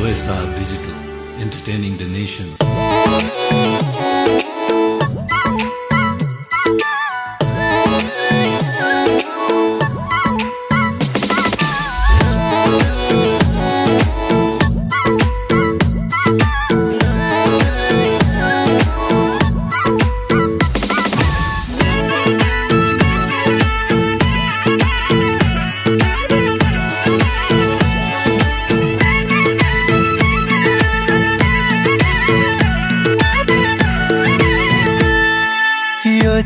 OSR Digital, entertaining the nation.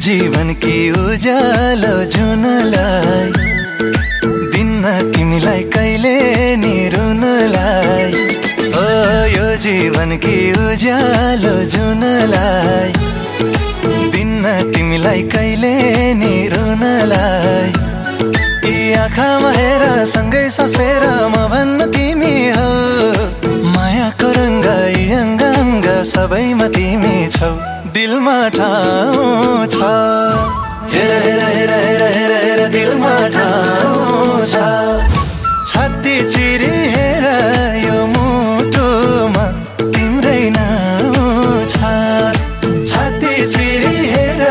जीवन की उज्यालो जुनलाई दिन्न तिमीलाई कहिले नि रुनलाई ओ यो जीवन की उज्यालो जुनलाई दिन्न तिमीलाई कहिले नि रुनलाई यी आँखामा हेर सँगै सस्पेर म भन्न तिमी हो मायाको रङ्ग यी अङ्ग सबैमा तिमी छौ दिलमा ठाउँ छ हेर हेर हेर हेर हेर हेर दिलमा ठाउँ छ छाती चिरी हेर यो मुटुमा तिम्रै नाउँ छ छाती चिरी हेर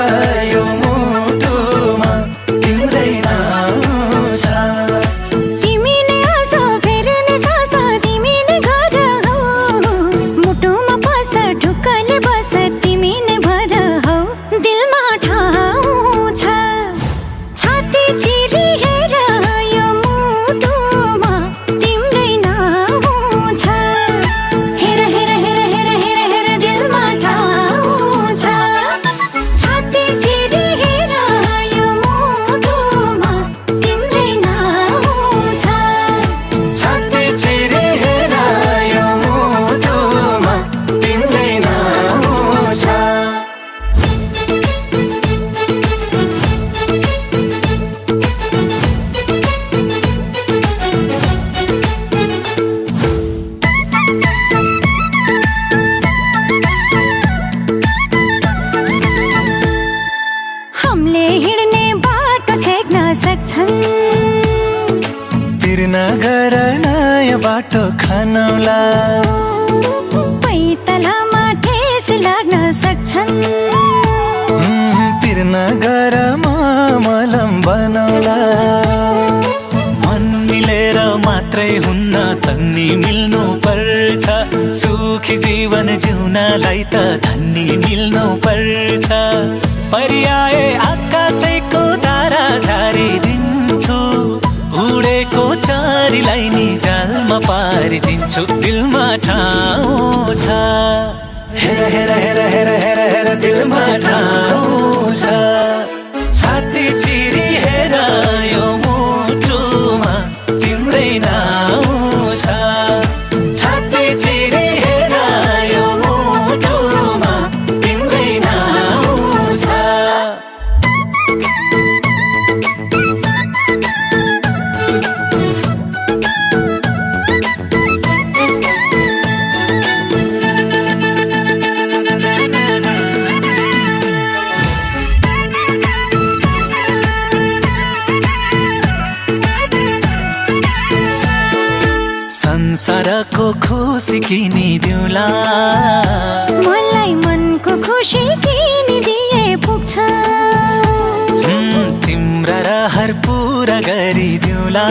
यो मुटुमा तिम्रै नाउँ छ तिमी नै आस फेर्ने सास तिमी नै घर हौ मुटुमा बस ढुक्कले बस तिमी नै भर हौ दिलमा ठाउँ छ छाती चिरी हेर यो मुटुमा तिम्रै नाउँ छ हेर हेर हेर हेर हेर हेर दिलमा ठाउँ छ छाती चिरी हेर यो मुटुमा तिम्रै नाउँ छ छाती चिरी हेर यो मुटुमा तिम्रै नाउँ छ हमले हिँड्ने बाटो छेक्न सक्छन् तिर्न गर नयाँ बाटो खानौला पैतालामा ठेस लाग्न सक्छन् तिर्न गर मलम बनौला मन मिलेर मात्रै हुन्न तन्नी मिल्नु पर्छ सुखी जीवन जिउनलाई त धन्नी मिल्नु पर्छ परियाए आकाशैको तारा झारिदिन्छु उडेको चारीलाई नि जालमा पारिदिन्छु दिलमा ठाउँ छ हेर हेर हेर हेर हेर हेर दिलमा ठाउँ छ छाती चिरी हेर यो मुटुमा तिम्रै नाउँ छ छाती चिरी हेर यो मुटुमा तिम्रै नाउँ छ संसारको खुसी किनिदिउँला मलाई मनको खुसी किनिदिए पुग्छ तिम्रा रहर पुरा गरिदिउँला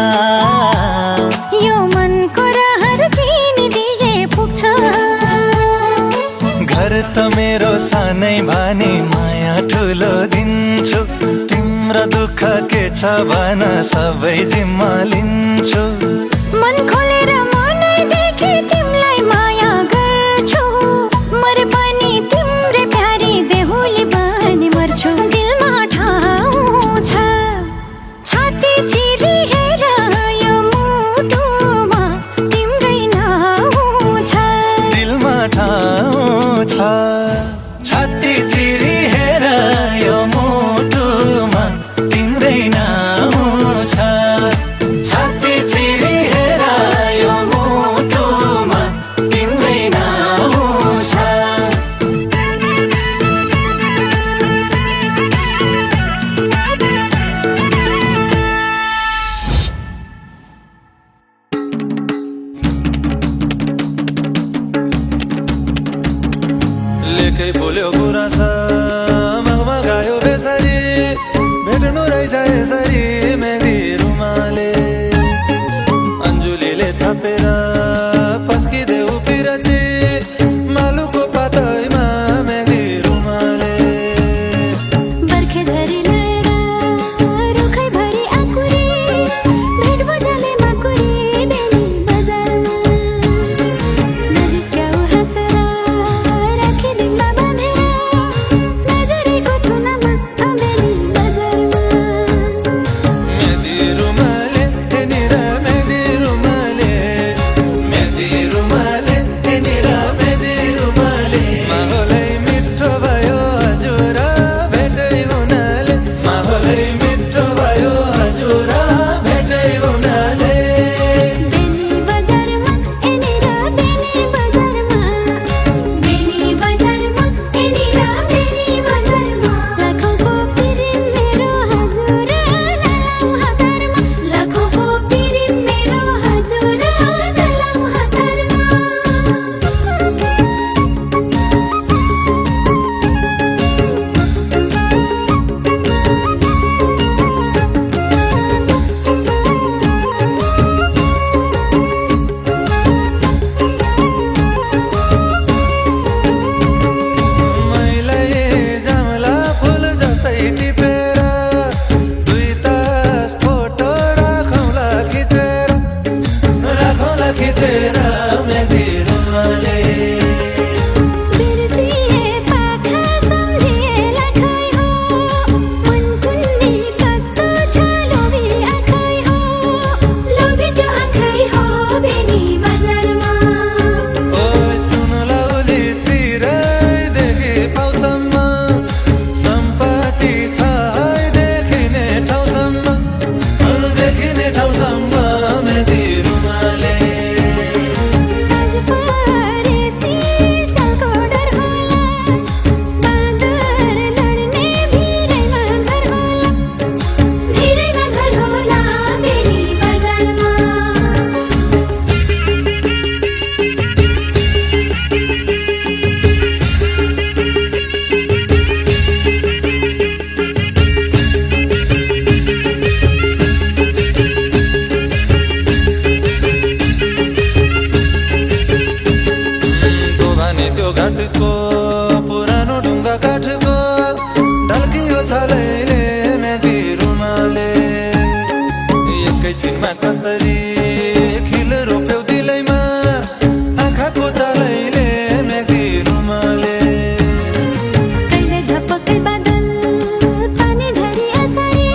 यो मनको रहर चिनिदिए पुग्छ घर त मेरो सानै भने माया ठुलो दिन्छु तिम्रो दुःख के छ भन सबै जिम्मा लिन्छु मन खोलेर मनैदेखि तिमीलाई माया गर्छु मरे पनि तिम्रै प्यारी बेहुली बनी मर्छु दिलमा ठाउँ छ छाती चिरी हेर यो मुटुमा तिम्रै नाउँ छ दिलमा ठाउँ छ छाती चिरी हेर यो मुटुमा तिम्रै नाउँ छ छाती चिरी हेर यो मुटुमा तिम्रै नाउँ छ निकै बोल्यो गुराँस मगमगायो बेसरी भेट्नु रहेछ यसरी मेहदी रुमाले अन्जुलीले थापेर पस्किदेऊ पिरती मालुको पातैमा मेहदी रुमाले बर्खे झरी ल्याएर रुखैभरि आकुरी भेट बजाले माकुरी बेनी बजारमा नजिस्क्याउ हाँसेर राखी दिनमा बाँधेर नजरेको थुनामा बेनी बजारमा मेहदी रुमाले एनिर मेहदी रुमाले मेहदी रुमाले एनिर मेहदी रुमाले माहौलै मिठो भयो हजुर भेटै हुनाले माहौलै मिठो भयो हजुर भेटै हुनाले बेनी बजारमा एनिर बेनी बजारमा बेनी बजारमा एनिर बेनी बजारमा लाखौँको पिरिम मेरो हजुर नलाम हतारमा लाखौँको पिरिम मेरो हजुर नलाम हतारमा मैलै जामला फुल जस्तै टिपेर 2 तास फोटो राखौँला खिचेर मेहदी रुमाले बिर्सिए पाखा सम्झिए लाखै हो मन कुन्नी कस्तो छ लोभी आँखै हो लोभी त्यो आँखै हो बेनी बजारमा ओइ सुन लौली सिरैदेखि पाउसम्म सम्पत्ति छ है देखिने ठाउँसम्म मेहदी रुमाले साँझ परेसी सालको डर होला बाँदर लड्ने भिरैमा घर होला बेनी बजारमा दोभाने त्यो घाटको पुरानो ढुङ्गा काठको ढल्कियो छलैले मेहदी रुमाले एकैछिनमा कसरी खिल रोप्यौ दिलैमा आँखाको चालैले मेहदी रुमाले कहिले धपकै बादल पानी झरी असरी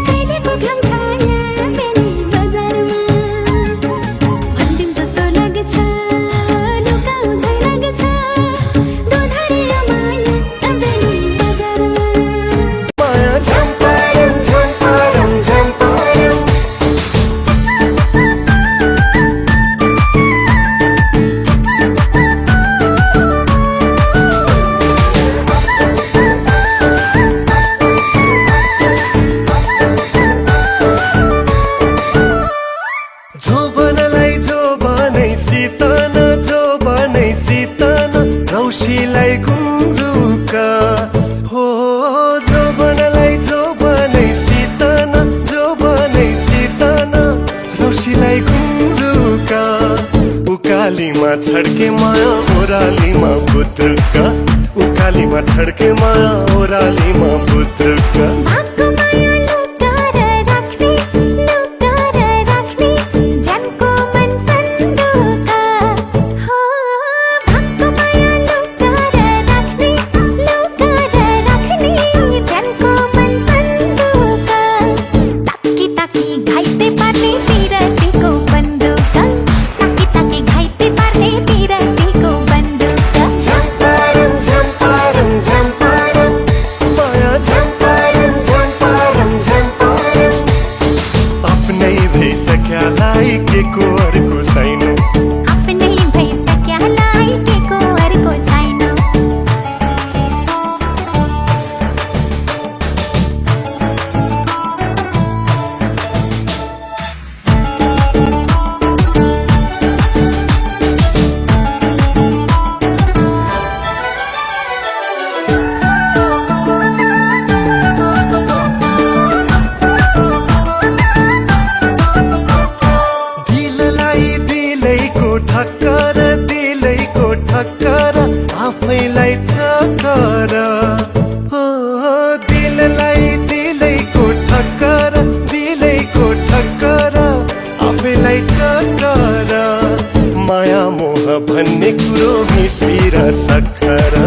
कहिलेको घाम छाया बेनी बजारमा अन्तिम जस्तो लाग्छ लुकाउ झै लाग्छ दोधारिया माया बेनी बजारमा माया झम्पारम झम्पारम झम्पारम जोबनै सितन रौसीलाई गुन्द्रुका हो जोबनै सितन रौसीलाई गुन्द्रुका उकालीमा छड्के माया ओरालीमा पुत्रका उकालीमा छड्के माया ओरालीमा पुत्रका भागको माया लुकाएर राख्ने जनको मन सन्दुका हो भागको माया लुकाएर राख्ने जनको मन सन्दुका ताकी ताकी घाइते पार्ने पिरतीको बन्दुका ताकी ताकी घाइते पार्ने पिरतीको बन्दुका झम्पारम झम्पारम झम्पारम माया झम्पारम झम्पारम ठक्कर दिलैको ठक्कर आफैलाई चक्कर हो दिललाई दिलैको ठक्कर दिलैको ठक्कर आफैलाई चक्कर माया मोह भन्ने कुरो मिश्री र सक्खर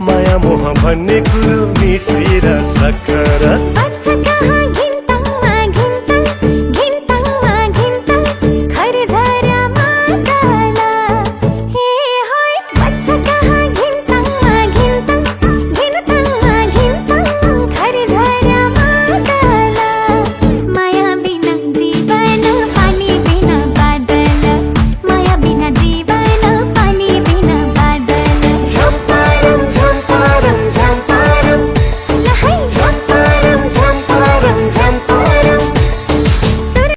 माया मोह भन्ने कुरो मिश्री र सक्खर बच्छ कहाँ घिन्ताङमा घिन्ताङ घिन्ताङमा घिन्ताङ खरझरामा काला हे होय बच्छ कहाँ घिन्ताङमा घिन्ताङ घिन्ताङमा घिन्ताङ खरझरामा काला माया बिना जीवन पानी बिना बादल माया बिना जीवन पानी बिना बादल झम्पारम झम्पारम झम्पारम लहै झम्पारम झम्पारम झम्पारम